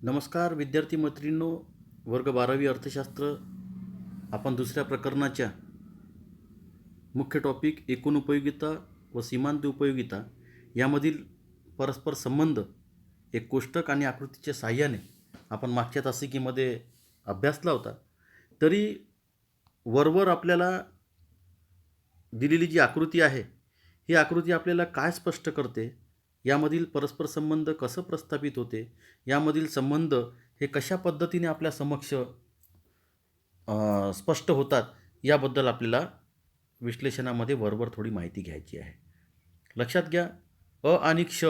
नमस्कार विद्यार्थी मैत्रिणींनो. वर्ग 12वी अर्थशास्त्र. आपण दुसऱ्या प्रकरणाच्या मुख्य टॉपिक एकूण उपयोगिता व सीमांत उपयोगिता यामधील परस्पर संबंध एक कोष्टक आणि आकृतीच्या साहाय्याने आपण मागच्या तासिकेमध्ये अभ्यासला होता. तरी वरवर आपल्याला दिलेली जी आकृती आहे ही आकृती आपल्याला काय स्पष्ट करते, यामधील परस्पर संबंध कसं प्रस्थापित होते, यामधील संबंध हे कशा पद्धतीने आपल्या समक्ष स्पष्ट होतात, याबद्दल आपल्याला विश्लेषणामध्ये वरवर थोडी माहिती घ्यायची आहे. लक्षात घ्या, अ आणि क्ष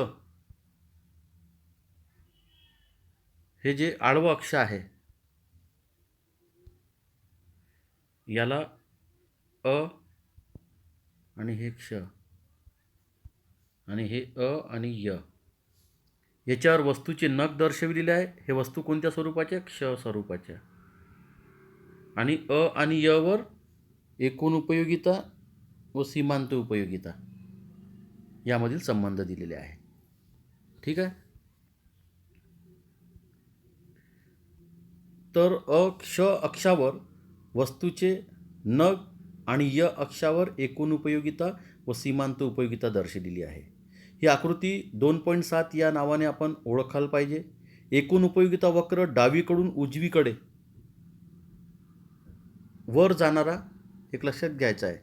हे जे आडवं अक्ष आहे याला अ आणि हे क्ष आणि हे अ आणि य याच्यावर वस्तूचे नख दर्शविलेले आहे. हे वस्तू कोणत्या स्वरूपाच्या? क्ष स्वरूपाच्या. आणि अ आणि य वर एकूण उपयोगिता व सीमांत उपयोगिता यामधील संबंध दिलेले आहे. ठीक आहे. तर क्ष अक्षावर वस्तूचे नग आणि य अक्षावर एकूण उपयोगिता व सीमांत उपयोगिता दर्शवलेली आहे. ही आकृती 2.7 या नावाने आपण ओळखायला पाहिजे. एकूण उपयोगिता वक्र डावीकडून उजवीकडे वर जाणारा एक लक्षात घ्यायचा आहे.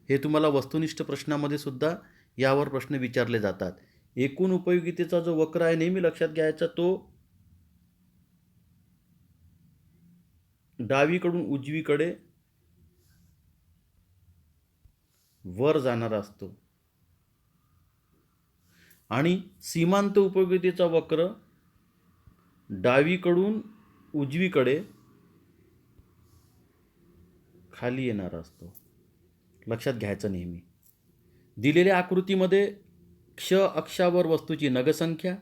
हे तुम्हाला वस्तुनिष्ठ प्रश्नामध्ये सुद्धा यावर प्रश्न विचारले जातात. एकूण उपयोगितेचा जो वक्र आहे नेहमी लक्षात घ्यायचा, तो डावीकडून उजवीकडे वर जाणारा असतो. आणि सीमांत उपयोगितेचा वक्र डावीकडून उजवीकडे खाली येणारा असतो. लक्षात घ्यायचं नेहमी. दिलेल्या आकृतीमध्ये क्ष अक्षावर वस्तूची नगसंख्या,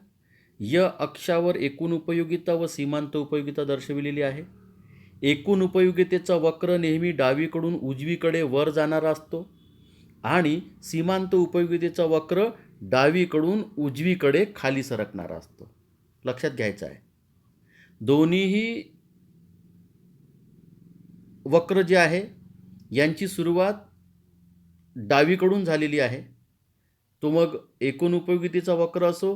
य अक्षावर एकूण उपयोगिता व सीमांत उपयोगिता दर्शविलेली आहे. एकूण उपयोगितेचा वक्र नेहमी डावीकडून उजवीकडे वर जाणारा असतो आणि सीमांत उपयोगितेचा वक्र डावीकडून उजवीकडे खाली सरकणारा असतो. लक्षात घ्यायचं आहे. दोन्हीही वक्र जे आहे यांची सुरुवात डावीकडून झालेली आहे. तो मग एकूण उपयोगितेचा वक्र असो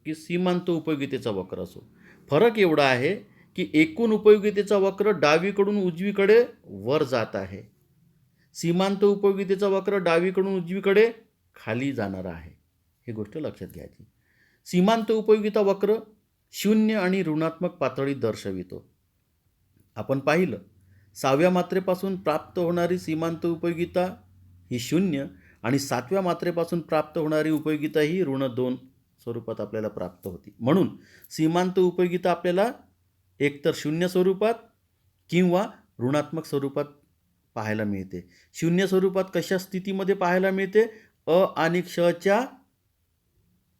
की सीमांत उपयोगितेचा वक्र असो. फरक एवढा आहे की एकूण उपयोगितेचा वक्र डावीकडून उजवीकडे वर जात आहे, सीमांत उपयोगितेचा वक्र डावीकडून उजवीकडे खाली जाणारा आहे. ही गोष्ट लक्षात घ्यायची. सीमांत उपयोगिता वक्र शून्य आणि ऋणात्मक पातळी दर्शवितो. आपण पाहिलं 6व्या मात्रेपासून प्राप्त होणारी सीमांत उपयोगिता ही 0 आणि 7व्या मात्रेपासून प्राप्त होणारी उपयोगिता ही ऋण 2 स्वरूपात आपल्याला प्राप्त होती. म्हणून सीमांत उपयोगिता आपल्याला एकतर 0 स्वरूपात किंवा ऋणात्मक स्वरूपात पाहायला मिळते. 0 स्वरूपात कशा स्थितीमध्ये पाहायला मिळते? अ आणि क्षच्या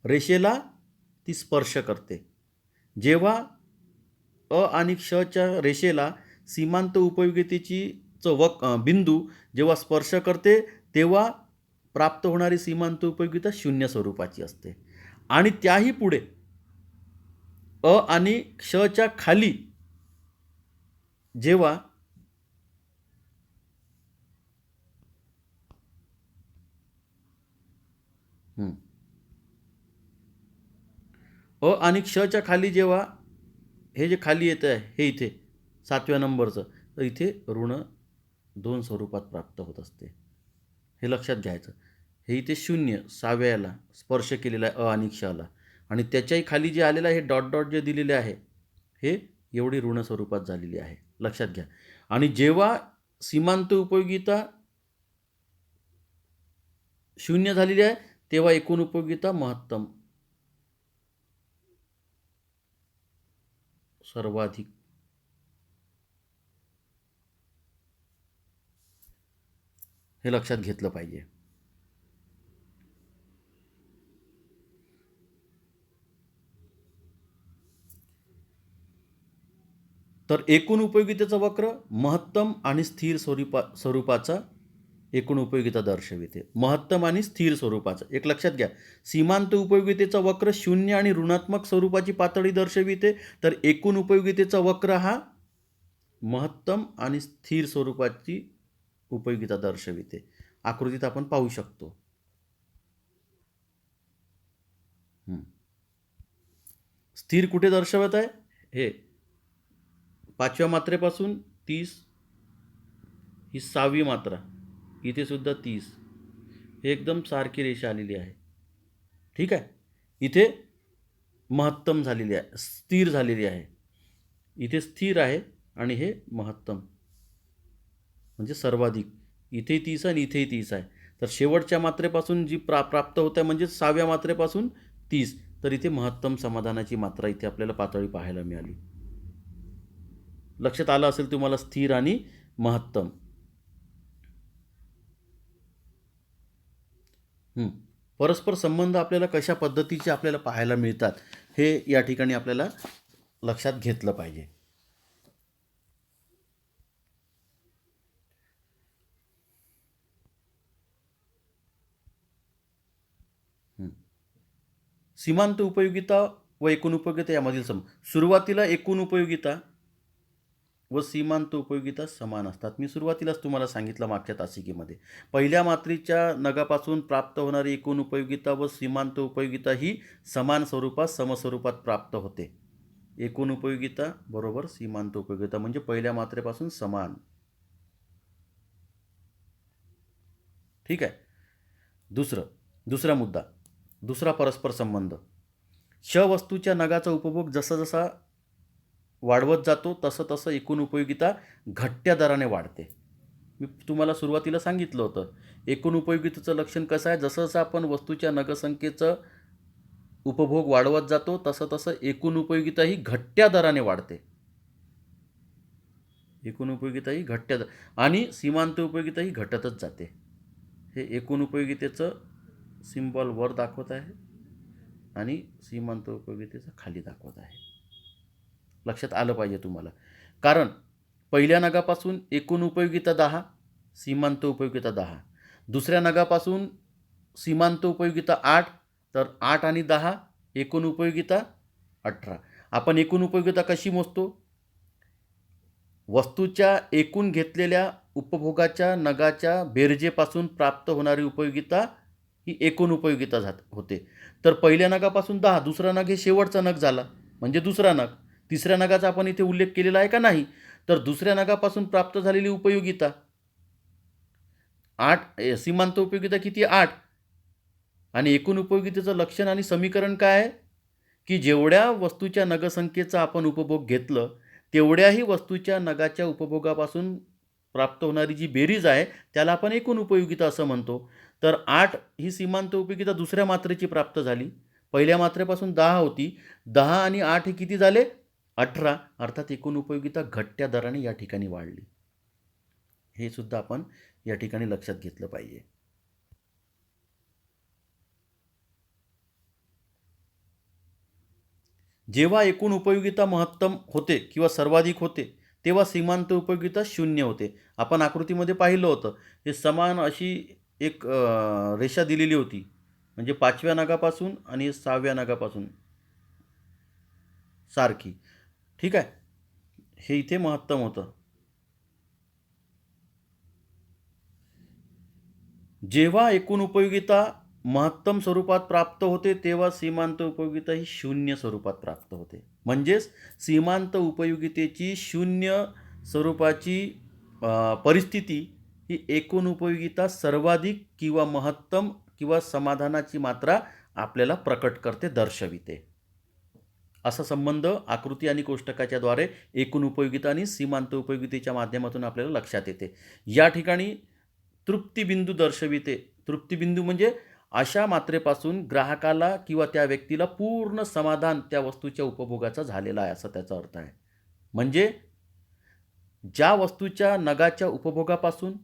रेषेला ती स्पर्श करते. जेव्हा अ आणि क्षच्या रेषेला सीमांत उपयोगितेची बिंदू जेव्हा स्पर्श करते तेव्हा प्राप्त होणारी सीमांत उपयोगिता 0 स्वरूपाची असते. आणि त्याही पुढे अ आणि क्षच्या खाली जेव्हा अ आणि क्षच्या खाली जेव्हा हे जे खाली येतं आहे हे इथे 7व्या नंबरचं, तर इथे ऋण 2 स्वरूपात प्राप्त होत असते. हे लक्षात घ्यायचं. हे इथे 0 6व्याला स्पर्श केलेला आहे अ आणि क्षला, आणि त्याच्याही खाली जे आलेलं आहे हे डॉट डॉट जे दिलेले आहे हे एवढी ऋण स्वरूपात झालेली आहे. लक्षात घ्या. आणि जेव्हा सीमांत उपयोगिता 0 झालेली आहे तेव्हा एकूण उपयोगिता महत्तम सर्वाधिक. हे लक्षात घेतलं पाहिजे. तर एकूण उपयोगितेचा वक्र महत्तम आणि स्थिर स्वरूपाचा एकूण उपयोगिता दर्शविते. महत्तम आणि स्थिर स्वरूपाचं एक लक्षात घ्या. सीमांत उपयोगितेचा वक्र शून्य आणि ऋणात्मक स्वरूपाची पातळी दर्शविते, तर एकूण उपयोगितेचा वक्र हा महत्तम आणि स्थिर स्वरूपाची उपयोगिता दर्शविते. आकृतीत आपण पाहू शकतो. स्थिर कुठे दर्शवत आहे? हे 5व्या मात्रेपासून 30, ही 6वी मात्रा, इथे सुद्धा 30, हे एकदम सारखी रेषा आलेली आहे. ठीक आहे. इथे महत्तम झालेली आहे, स्थिर झालेली आहे. इथे स्थिर आहे आणि हे महत्तम म्हणजे सर्वाधिक. इथे 30 आणि इथेही 30 आहे. तर शेवटच्या मात्रेपासून जी प्राप्त होत आहे म्हणजे 6व्या मात्रेपासून 30, तर इथे महत्तम समाधानाची मात्रा इथे आपल्याला पातळी पाहायला मिळाली. लक्षात आलं असेल तुम्हाला स्थिर आणि महत्तम. परस्पर संबंध आपल्याला कशा पद्धतीचे आपल्याला पाहायला मिळतात हे या ठिकाणी आपल्याला लक्षात घेतलं पाहिजे. सीमांत उपयोगिता व एकूण उपयोगिता यामधील सुरुवातीला एकूण उपयोगिता व सीमांत उपयोगिता समान असतात. मी सुरुवातीलाच तुम्हाला सांगितलं मागच्या तासिकेमध्ये. पहिल्या मात्रेच्या नगापासून प्राप्त होणारी एकूण उपयोगिता व सीमांत उपयोगिता ही समान स्वरूपात समस्वरूपात प्राप्त होते. एकूण उपयोगिता बरोबर सीमांत उपयोगिता म्हणजे पहिल्या मात्रेपासून समान. ठीक आहे. दुसरा मुद्दा, दुसरा परस्पर संबंध. श वस्तूच्या नगाचा उपभोग जसा जसा वाढवत जातो तसं तसं एकूण उपयोगिता घटत्या दराने वाढते. मी तुम्हाला सुरुवातीला सांगितलं होतं एकूण उपयोगितेचं लक्षण कसं आहे, जसं जसं आपण वस्तूच्या नगसंख्येचं उपभोग वाढवत जातो तसं तसं एकूण उपयोगिता ही घटत्या दराने वाढते. एकूण उपयोगिता ही घटत्या आणि सीमांत उपयोगिता ही घटतच जाते. हे एकूण उपयोगितेचं सिम्बॉल वर दाखवत आहे आणि सीमांत उपयोगितेचं खाली दाखवत आहे. लक्षात आलं पाहिजे तुम्हाला. कारण पहिल्या नगापासून एकूण उपयोगिता 10, सीमांत उपयोगिता 10. दुसऱ्या नगापासून सीमांत उपयोगिता 8, तर 8 आणि 10 एकूण उपयोगिता 18. आपण एकूण उपयोगिता कशी मोजतो? वस्तूच्या एकूण घेतलेल्या उपभोगाच्या नगाच्या बेरजेपासून प्राप्त होणारी उपयोगिता ही एकूण उपयोगिता होते. तर पहिल्या नगापासून 10, दुसरा नग हे शेवटचा नग झाला म्हणजे दुसरा नग. तिसऱ्या नगाचा आपण इथे उल्लेख केलेला आहे का? नाही. तर दुसऱ्या नगापासून प्राप्त झालेली उपयोगिता 8, सीमांत उपयोगिता किती? 8. आणि एकूण उपयोगितेचं लक्षण आणि समीकरण काय आहे की जेवढ्या वस्तूच्या नगसंख्येचा आपण उपभोग घेतलं तेवढ्याही वस्तूच्या नगाच्या उपभोगापासून प्राप्त होणारी जी बेरीज आहे त्याला आपण एकूण उपयोगिता असं म्हणतो. तर 8 ही सीमांत उपयोगिता दुसऱ्या मात्रेची प्राप्त झाली. पहिल्या मात्रेपासून 10 होती. 10 आणि 8 हे किती झाले? 18. अर्थात एकूण उपयोगिता घटत्या दराने या ठिकाणी वाढली. हे सुद्धा आपण या ठिकाणी लक्षात घेतलं पाहिजे. जेव्हा एकूण उपयोगिता महत्तम होते किंवा सर्वाधिक होते तेव्हा सीमांत उपयोगिता 0 होते. आपण आकृतीमध्ये पाहिलं होतं. हे समान अशी एक रेषा दिलेली होती म्हणजे 5व्या नगापासून आणि 6व्या नगापासून सारखी. ठीक आहे. हे इथे महत्तम होतं. जेव्हा एकूण उपयोगिता महत्तम स्वरूपात प्राप्त होते तेव्हा सीमांत उपयोगिता ही 0 स्वरूपात प्राप्त होते. म्हणजेच सीमांत उपयोगितेची 0 स्वरूपाची परिस्थिती ही एकूण उपयोगिता सर्वाधिक किंवा महत्तम किंवा समाधानाची मात्रा आपल्याला प्रकट करते, दर्शविते. असा संबंध आकृती आणि कोष्टकाच्या द्वारे एकूण उपयोगिता आणि सीमांत उपयोगितेच्या माध्यमातून आपल्याला लक्षात येते. या ठिकाणी तृप्तिबिंदू दर्शविते. तृप्तिबिंदू म्हणजे अशा मात्रेपासून ग्राहकाला किंवा त्या व्यक्तीला पूर्ण समाधान त्या वस्तूच्या उपभोगाचा झालेला आहे असा त्याचा अर्थ आहे. म्हणजे ज्या वस्तूच्या नगाच्या उपभोगापासून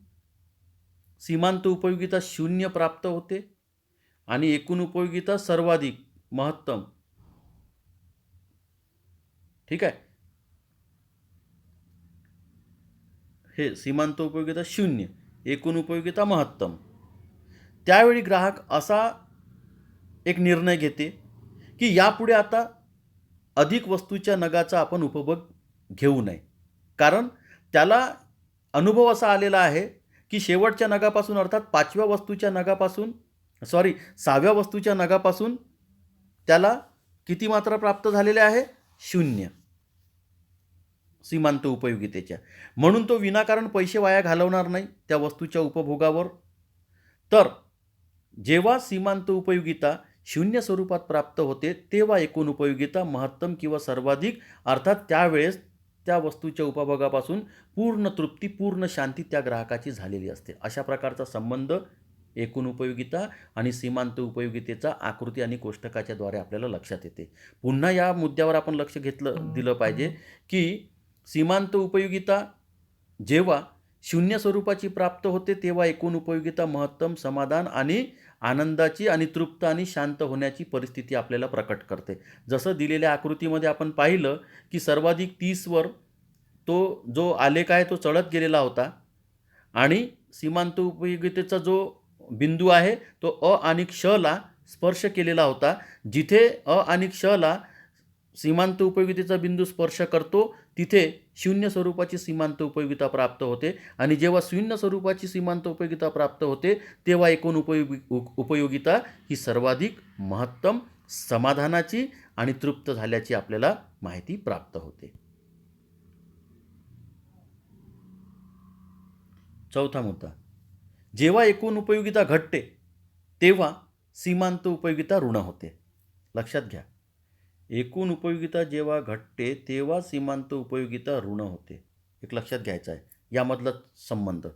सीमांत उपयोगिता 0 प्राप्त होते आणि एकूण उपयोगिता सर्वाधिक महत्तम. ठीक आहे. हे सीमांत उपयोगिता 0 एकूण उपयोगिता महत्तम. त्यावेळी ग्राहक असा एक निर्णय घेते की यापुढे आता अधिक वस्तूच्या नगाचा आपण उपभोग घेऊ नये, कारण त्याला अनुभव असा आलेला आहे की शेवटच्या नगापासून अर्थात 5व्या वस्तूच्या नगापासून 6व्या वस्तूच्या नगापासून त्याला किती मात्रा प्राप्त झालेल्या आहे? 0 सीमांत उपयोगितेच्या. म्हणून तो विनाकारण पैसे वाया घालवणार नाही त्या वस्तूच्या उपभोगावर. तर जेव्हा सीमांत उपयोगिता 0 स्वरूपात प्राप्त होते तेव्हा एकूण उपयोगिता महत्तम किंवा सर्वाधिक, अर्थात त्यावेळेस त्या वस्तूच्या उपभोगापासून पूर्ण तृप्ती, पूर्ण शांती त्या ग्राहकाची झालेली असते. अशा प्रकारचा संबंध एकूण उपयोगिता आणि सीमांत उपयोगितेचा आकृती आणि कोष्टकाच्या द्वारे आपल्याला लक्षात येते. पुन्हा या मुद्द्यावर आपण लक्ष दिलं पाहिजे की सीमांत उपयोगिता जेव्हा 0 स्वरूपाची प्राप्त होते तेव्हा एकूण उपयोगिता महत्तम, समाधान आणि आनंदाची आणि तृप्त आणि शांत होण्याची परिस्थिती आपल्याला प्रकट करते. जसं दिलेल्या आकृतीमध्ये आपण पाहिलं की सर्वाधिक 30वर तो जो आलेख आहे तो चढत गेलेला होता आणि सीमांत उपयोगितेचा जो बिंदू आहे तो अ आणि क्षला स्पर्श केलेला होता. जिथे अ आणि क्षला सीमांत उपयोगितेचा बिंदू स्पर्श करतो तिथे 0 स्वरूपाची सीमांत उपयोगिता प्राप्त होते आणि जेव्हा 0 स्वरूपाची सीमांत उपयोगिता प्राप्त होते तेव्हा एकूण उपयोगिता ही सर्वाधिक, महत्तम, समाधानाची आणि तृप्त झाल्याची आपल्याला माहिती प्राप्त होते. चौथा मुद्दा, जेव्हा एकूण उपयोगिता घटते तेव्हा सीमांत उपयोगिता ऋण होते. लक्षात घ्या, एकूण उपयोगिता जेव्हा घटते तेव्हा सीमांत उपयोगिता ऋण होते. एक लक्षात घ्यायचं आहे यामधला संबंध.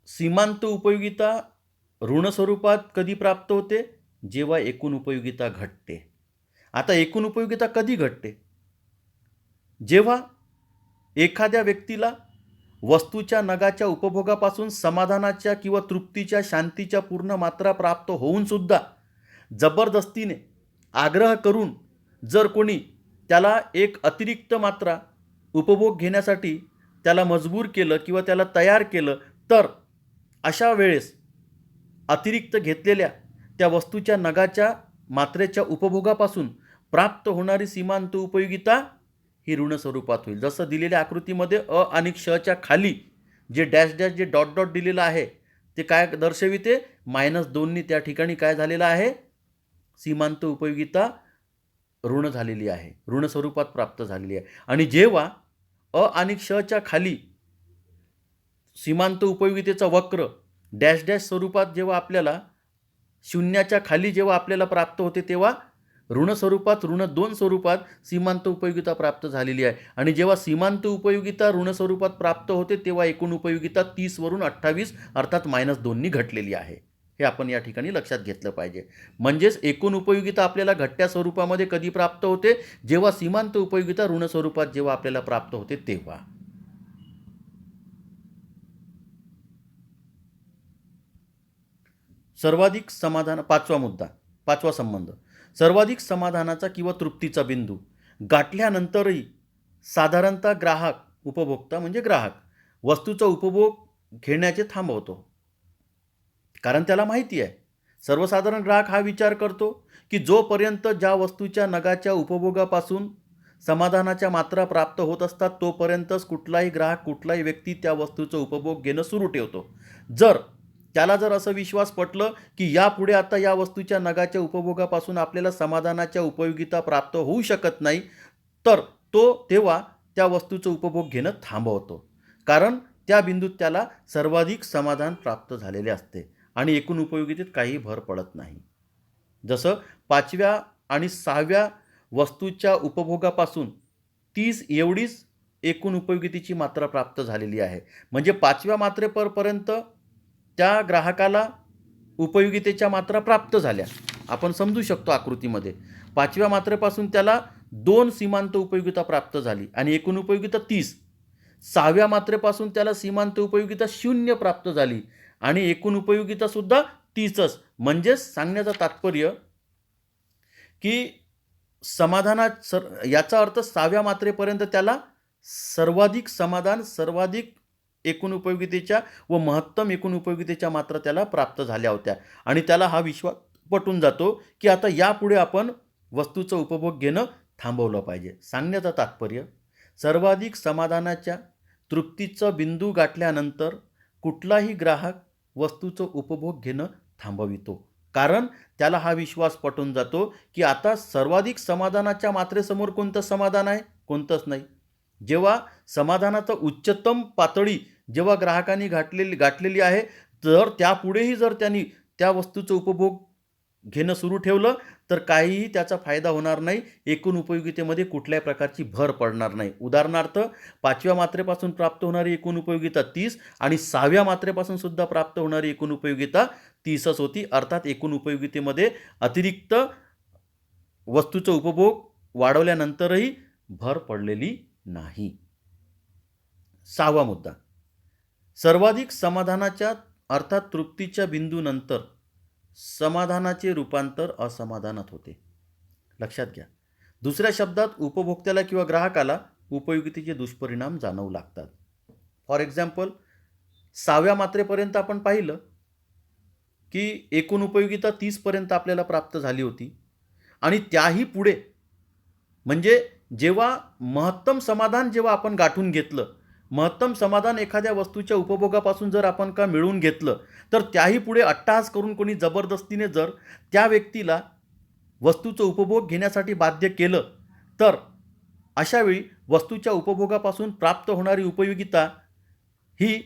सीमांत उपयोगिता ऋण स्वरूपात कधी प्राप्त होते? जेव्हा एकूण उपयोगिता घटते. आता एकूण उपयोगिता कधी घटते? जेव्हा एखाद्या व्यक्तीला वस्तूच्या नगाच्या उपभोगापासून समाधानाच्या किंवा तृप्तीच्या, शांतीच्या पूर्ण मात्रा प्राप्त होऊन सुद्धा जबरदस्तीने आग्रह करून जर कोणी त्याला एक अतिरिक्त मात्रा उपभोग घेण्यासाठी त्याला मजबूर केलं किंवा त्याला तयार केलं, तर अशा वेळेस अतिरिक्त घेतलेल्या त्या वस्तूच्या नगाच्या मात्रेच्या उपभोगापासून प्राप्त होणारी सीमांत उपयोगिता ही ऋण स्वरूपात होईल. जसं दिलेल्या आकृतीमध्ये अ आणि क्षच्या खाली जे dash dash J dot dot दिलेलं आहे ते काय दर्शविते? -2नी त्या ठिकाणी काय झालेलं आहे? सीमांत उपयोगिता ऋण झालेली आहे, ऋण स्वरूपात प्राप्त झालेली आहे. आणि जेव्हा अ आणि क्षच्या खाली सीमांत उपयोगितेचा वक्र डॅश डॅश स्वरूपात जेव्हा आपल्याला 0च्या खाली जेव्हा आपल्याला प्राप्त होते तेव्हा ऋण स्वरूपात, ऋण 2 स्वरूपात सीमांत उपयोगिता प्राप्त झालेली आहे. आणि जेव्हा सीमांत उपयोगिता ऋण स्वरूपात प्राप्त होते तेव्हा एकूण उपयोगिता 30 वरून 28 अर्थात -2नी घटलेली आहे. हे आपण या ठिकाणी लक्षात घेतलं पाहिजे. म्हणजेच एकूण उपयोगिता आपल्याला घटत्या स्वरूपामध्ये कधी प्राप्त होते? जेव्हा सीमांत उपयोगिता ऋण स्वरूपात जेव्हा आपल्याला प्राप्त होते तेव्हा. सर्वाधिक समाधान, पाचवा मुद्दा, पाचवा संबंध, सर्वाधिक समाधानाचा किंवा तृप्तीचा बिंदू गाठल्यानंतरही साधारणतः ग्राहक, उपभोक्ता म्हणजे ग्राहक, वस्तूचा उपभोग घेण्याचे थांबवतो. कारण त्याला माहिती आहे, सर्वसाधारण ग्राहक हा विचार करतो की जोपर्यंत ज्या वस्तूच्या नगाच्या उपभोगापासून समाधानाच्या मात्रा प्राप्त होत असतात तोपर्यंतच कुठलाही ग्राहक, कुठलाही व्यक्ती त्या वस्तूचा उपभोग घेणं सुरू ठेवतो. त्याला जर असं विश्वास पटलं की यापुढे आता या वस्तूच्या नगाच्या उपभोगापासून आपल्याला समाधानाच्या उपयोगिता प्राप्त होऊ शकत नाही, तर तो तेव्हा त्या वस्तूचं उपभोग घेणं थांबवतो. कारण त्या बिंदूत त्याला सर्वाधिक समाधान प्राप्त झालेले असते आणि एकूण उपयोगितेत काही भर पडत नाही. जसं 5व्या आणि 6व्या वस्तूच्या उपभोगापासून 30 एवढीच एकूण उपयोगितेची मात्रा प्राप्त झालेली आहे. म्हणजे 5व्या मात्रेपर्यंत त्या ग्राहकाला उपयोगितेच्या मात्रा प्राप्त झाल्या. आपण समजू शकतो आकृतीमध्ये 5व्या मात्रेपासून त्याला 2 सीमांत उपयोगिता प्राप्त झाली आणि एकूण उपयोगिता 30. 6व्या मात्रेपासून त्याला सीमांत उपयोगिता 0 प्राप्त झाली आणि एकूण उपयोगिता सुद्धा 30च. म्हणजेच सांगण्याचं तात्पर्य की याचा अर्थ 6व्या मात्रेपर्यंत त्याला सर्वाधिक समाधान, सर्वाधिक एकूण उपयोगितेच्या व महत्तम एकूण उपयोगितेच्या मात्रा त्याला प्राप्त झाल्या होत्या आणि त्याला हा विश्वास पटून जातो की आता यापुढे आपण वस्तूचा उपभोग घेणं थांबवलं पाहिजे. सांगण्याचं तात्पर्य, सर्वाधिक समाधानाच्या तृप्तीचा बिंदू गाठल्यानंतर कुठलाही ग्राहक वस्तूचा उपभोग घेणं थांबवितो, कारण त्याला हा विश्वास पटून जातो की आता सर्वाधिक समाधानाच्या मात्रेसमोर कोणतं समाधान आहे, कोणतंच नाही. जेव्हा समाधानाचा उच्चतम पातळी जेव्हा ग्राहकांनी गाठलेली आहे, तर त्यापुढेही जर त्यांनी त्या वस्तूचं उपभोग घेणं सुरू ठेवलं तर काहीही त्याचा फायदा होणार नाही, एकूण उपयोगितेमध्ये कुठल्याही प्रकारची भर पडणार नाही. उदाहरणार्थ, 5व्या मात्रेपासून प्राप्त होणारी एकूण उपयोगिता 30 आणि 6व्या मात्रेपासून सुद्धा प्राप्त होणारी एकूण उपयोगिता 30च होती. अर्थात एकूण उपयोगितेमध्ये अतिरिक्त वस्तूचा उपभोग वाढवल्यानंतरही भर पडलेली नाही. 6वा मुद्दा, सर्वाधिक समाधानाच्या अर्थात तृप्तीच्या बिंदूनंतर समाधानाचे रूपांतर असमाधानात होते. लक्षात घ्या. दुसऱ्या शब्दात, उपभोक्त्याला किंवा ग्राहकाला उपयोगितेचे दुष्परिणाम जाणवू लागतात. फॉर एक्झाम्पल, 6व्या मात्रेपर्यंत आपण पाहिलं की एकूण उपयोगिता 30 पर्यंत आपल्याला प्राप्त झाली होती आणि त्याही पुढे म्हणजे जेव्हा महत्तम समाधान जेव्हा आपण गाठून घेतलं, महत्तम समाधान एखाद्या वस्तूच्या उपभोगापासून जर आपण का मिळवून घेतलं, तर त्याही पुढे अट्टहास करून कोणी जबरदस्तीने जर त्या व्यक्तीला वस्तूचं उपभोग घेण्यासाठी बाध्य केलं, तर अशावेळी वस्तूच्या उपभोगापासून प्राप्त होणारी उपयोगिता ही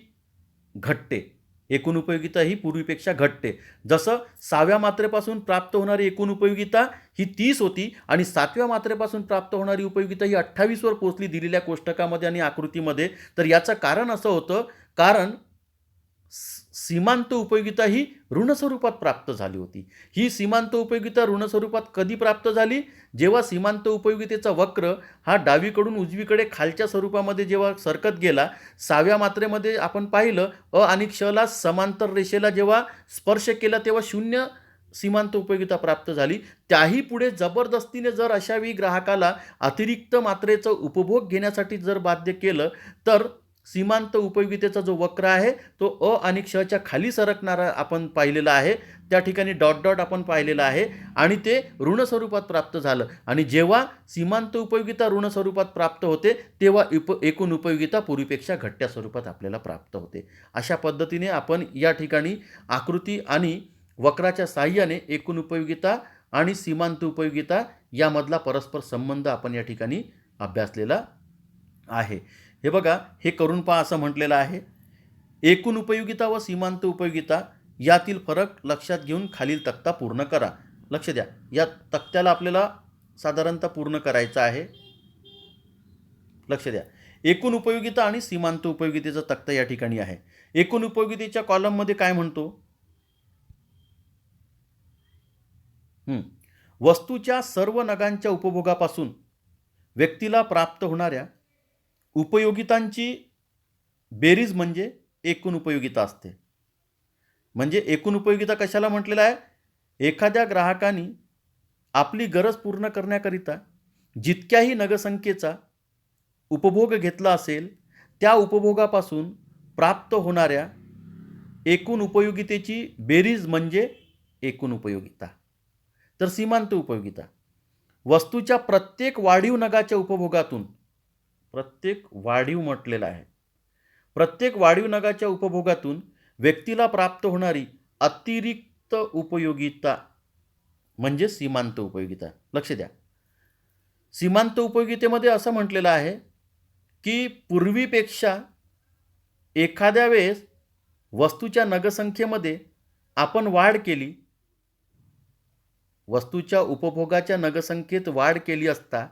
घटते. एकूण उपयोगिता ही पूर्वीपेक्षा घटते. जसं 6व्या मात्रेपासून प्राप्त होणारी एकूण उपयोगिता ही 30 होती आणि 7व्या मात्रेपासून प्राप्त होणारी उपयोगिता ही 28वर पोहोचली दिलेल्या कोष्टकामध्ये आणि आकृतीमध्ये. तर याचं कारण असं होतं, कारण सीमांत उपयोगिता ही ऋण स्वरूपात प्राप्त झाली होती. ही सीमांत उपयोगिता ऋण स्वरूपात कधी प्राप्त झाली? जेव्हा सीमांत उपयोगितेचा वक्र हा डावीकडून उजवीकडे खालच्या स्वरूपामध्ये जेव्हा सरकत गेला, 6व्या मात्रेमध्ये आपण पाहिलं अ आणि क्षला समांतर रेषेला जेव्हा स्पर्श केला तेव्हा 0 सीमांत उपयोगिता प्राप्त झाली. त्याही पुढे जबरदस्तीने जर अशावेळी ग्राहकाला अतिरिक्त मात्रेचं उपभोग घेण्यासाठी जर बाध्य केलं, तर सीमांत उपयोगितेचा जो वक्र आहे तो अ आणि क्षच्या खाली सरकणारा आपण पाहिलेला आहे. त्या ठिकाणी डॉट डॉट आपण पाहिलेला आहे आणि ते ऋण स्वरूपात प्राप्त झालं. आणि जेव्हा सीमांत उपयोगिता ऋण स्वरूपात प्राप्त होते तेव्हा एकूण उपयोगिता पूर्वीपेक्षा घटत्या स्वरूपात आपल्याला प्राप्त होते. अशा पद्धतीने आपण या ठिकाणी आकृती आणि वक्राच्या साहाय्याने एकूण उपयोगिता आणि सीमांत उपयोगिता यामधला परस्पर संबंध आपण या ठिकाणी अभ्यासलेला आहे. हे बघा, हे करून पहा असं म्हटलेलं आहे. एकूण उपयोगिता व सीमांत उपयोगिता यातील फरक लक्षात घेऊन खालील तक्ता पूर्ण करा. लक्ष द्या, या तक्त्याला आपल्याला साधारणतः पूर्ण करायचं आहे. लक्ष द्या, एकूण उपयोगिता आणि सीमांत उपयोगितेचा तक्ता या ठिकाणी आहे. एकूण उपयोगितेच्या कॉलममध्ये काय म्हणतो? वस्तूच्या सर्व नगांच्या उपभोगापासून व्यक्तीला प्राप्त होणाऱ्या उपयोगितांची बेरीज म्हणजे एकूण उपयोगिता असते. म्हणजे एकूण उपयोगिता कशाला म्हटलेलं आहे? एखाद्या ग्राहकाने आपली गरज पूर्ण करण्याकरिता जितक्याही नगसंख्येचा उपभोग घेतला असेल, त्या उपभोगापासून प्राप्त होणाऱ्या एकूण उपयोगितेची बेरीज म्हणजे एकूण उपयोगिता. तर सीमांत उपयोगिता, वस्तूच्या प्रत्येक वाढीव नगाच्या उपभोगातून, प्रत्येक वाढीव म्हटलेला आहे, प्रत्येक वाढीव नगाच्या उपभोगातून व्यक्तीला प्राप्त होणारी अतिरिक्त उपयोगिता म्हणजे सीमांत उपयोगिता. लक्ष द्या, सीमांत उपयोगितेमध्ये असं म्हटलेलं आहे की पूर्वीपेक्षा एखाद्या वेळेस वस्तूच्या नगसंख्येमध्ये आपण वाढ केली, वस्तूच्या उपभोगाच्या नगसंख्येत वाढ केली असता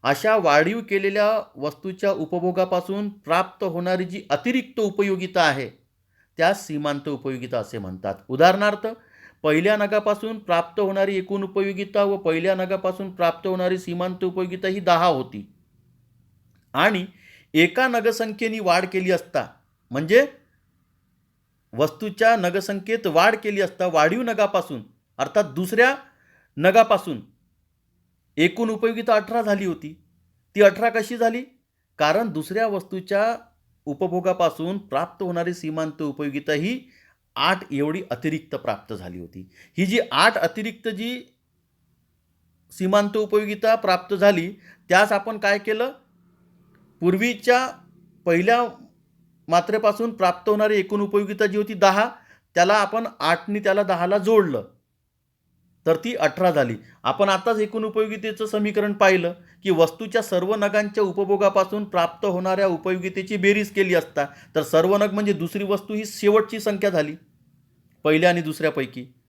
अशा वाढीव केलेल्या वस्तूच्या उपभोगापासून प्राप्त होणारी जी अतिरिक्त उपयोगिता आहे त्या सीमांत उपयोगिता असे म्हणतात. उदाहरणार्थ, पहिल्या नगापासून प्राप्त होणारी एकूण उपयोगिता व पहिल्या नगापासून प्राप्त होणारी सीमांत उपयोगिता ही 10 होती आणि एका नगसंख्येने वाढ केली असता, म्हणजे वस्तूच्या नगसंख्येत वाढ केली असता वाढीव नगापासून अर्थात दुसऱ्या नगापासून एकूण उपयोगिता 18 झाली होती. ती 18 कशी झाली? कारण दुसऱ्या वस्तूच्या उपभोगापासून प्राप्त होणारी सीमांत उपयोगिता ही 8 एवढी अतिरिक्त प्राप्त झाली होती. ही जी 8 अतिरिक्त जी सीमांत उपयोगिता प्राप्त झाली, त्यास आपण काय केलं? पूर्वीच्या पहिल्या मात्रेपासून प्राप्त होणारी एकूण उपयोगिता जी होती 10, त्याला आपण 8नी त्याला 10ला जोडलं, तर ती 18 झाली. आपण आताच एकूण उपयोगितेचं समीकरण पाहिलं की वस्तूच्या सर्व नगांच्या उपभोगापासून प्राप्त होणाऱ्या उपयोगितेची बेरीज केली असता तर सर्व नग म्हणजे दुसरी वस्तू ही शेवटची संख्या झाली पहिल्या आणि दुसऱ्यापैकी.